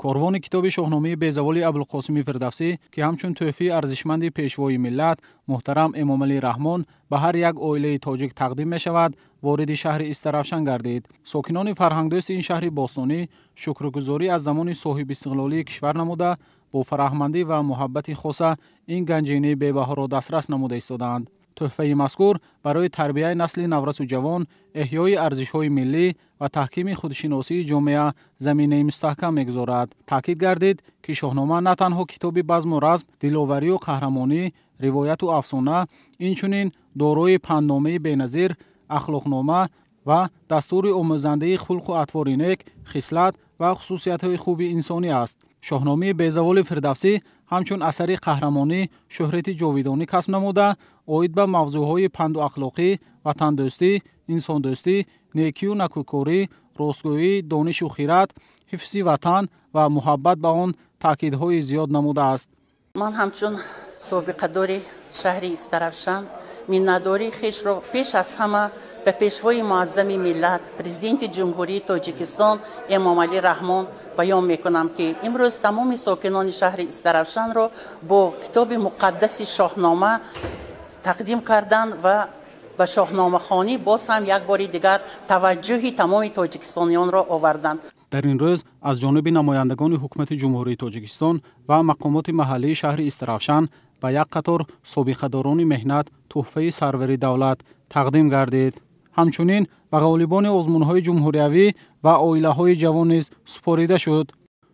کاروان کتاب شاهنامه بیزوال ابوالقاسم فردوسی که همچون تحفه ارزشمند پیشوای ملت محترم امام علی رحمان به هر یک عائله تاجیک تقدیم می شود وارد شهر استرافشان گردید. ساکنان فرهنگدوست این شهر باستانی شکرگزاری از زمان صاحب استقلالی کشور نموده با فرهمندی و محبت خاصه این گنجینه بی‌بها را دسترس نموده ایستادند. تحفه مذکور برای تربیت نسل نورس و جوان، احیای ارزش‌های ملی و تحکیم خودشناسی جامعه زمینه مستحکم می‌گذارد. تاکید گردید که شاهنامه نه تنها کتاب بزم و رزم، دلاوری و قهرمانی، روایت و افسانه، اینچنین دارای پندنامه بی‌نظیر، اخلاقنامه و دستور آموزنده خلق و اطوار نیک، خصلت و خصوصیت‌های خوب انسانی است. شاهنامه بیزوال فردوسی همچون اثر قهرمانی شهرت جاویدانی کسب نموده، اوید به موضوعهای پند و اخلاقی، وطن دوستی، انسان دوستی، نیکی و نکوکاری، راستگویی، دانش و خیرات، حفظ وطن و محبت به آن تاکیدهای زیاد نموده است. من همچون سابقه داری شهر استرافشان منتداری خیش را پیش از همه به پیشوای معظم ملت پرزیدنت جمهوری تاجیکستان امام علی رحمان بیان میکنم که امروز تمام ساکنان شهر استرافشان را با کتاب مقدس شاهنامه تقدیم کردند و به شاهنامه خوانی باز هم یک بار دیگر توجه تمام تاجیکستانیان را آوردند. در این روز از جانب نمایندگان حکومت جمهوری تاجیکستان و مقامات محلی شهر استرافشان به یک قطار سابقه‌داران مهنت تحفه سروری دولت تقدیم گردید. همچنین به غالبان آزمون‌های جمهوریوی و عائله‌های جوان نیز سپاریده شد.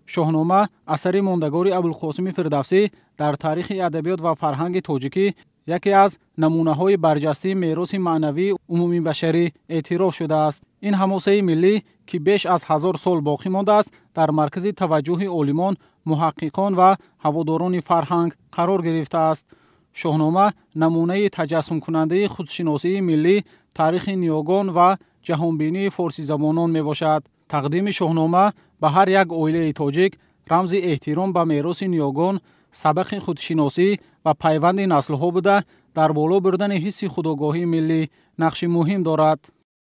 شاهنامه اثر ماندگار ابوالقاسم فردوسی در تاریخ ادبیات و فرهنگ تاجیکی یکی از نمونه‌های برجسته میراث معنوی عمومی بشری اعتراف شده است. این حماسه ملی که بیش از 1000 سال باقی مانده است در مرکز توجه عالمان، محققان و هواداران فرهنگ قرار گرفته است. شاهنامه نمونه تجسم کننده خودشناسی ملی، تاریخ نیاگان و جهانبینی فارسی زبانان می باشد. تقدیم شاهنامه به هر یک عائله تاجیک رمز احترام به میراث نیاگان، سبق خودشناسی و پیوند نسل‌ها بوده در بالا بردن حس خودآگاهی ملی نقش مهم دارد.